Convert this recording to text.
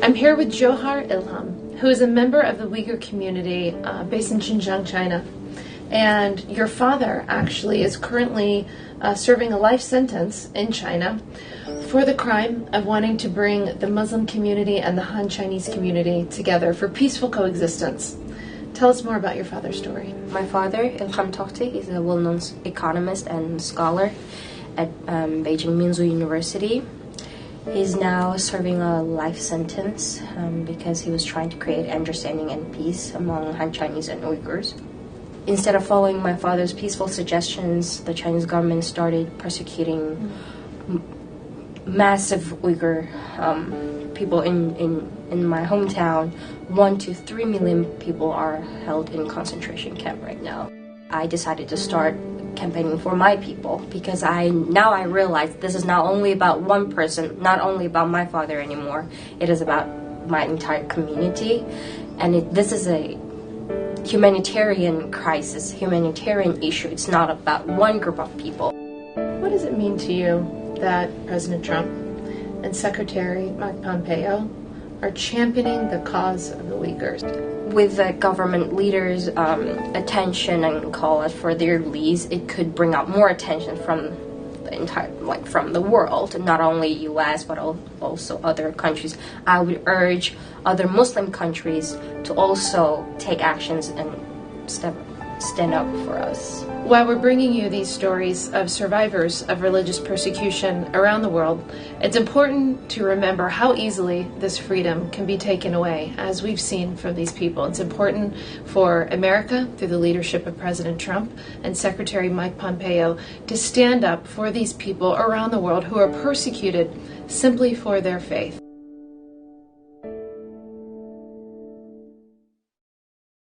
I'm here with Jewher Illam, who is a member of the Uyghur community based in Xinjiang, China. And your father actually is currently serving a life sentence in China for the crime of wanting to bring the Muslim community and the Han Chinese community together for peaceful coexistence. Tell us more about your father's story. My father, Ilham Tohti, is a well-known economist and scholar at Beijing Minzu University. He's now serving a life sentence because he was trying to create understanding and peace among Han Chinese and Uyghurs. Instead of following my father's peaceful suggestions, the Chinese government started persecuting massive Uyghur people in my hometown. 1 to 3 million people are held in concentration camp right now. I decided to start campaigning for my people because now I realize this is not only about one person, not only about my father anymore. It is about my entire community, and this is a humanitarian crisis, humanitarian issue. It's not about one group of people. What does it mean to you that President Trump and Secretary Mike Pompeo are championing the cause of the Uyghurs? With the government leaders' attention and call for their release, it could bring out more attention from from the world, not only U.S. but also other countries. I would urge other Muslim countries to also take actions and stand up for us. While we're bringing you these stories of survivors of religious persecution around the world, it's important to remember how easily this freedom can be taken away, as we've seen from these people. It's important for America, through the leadership of President Trump and Secretary Mike Pompeo, to stand up for these people around the world who are persecuted simply for their faith.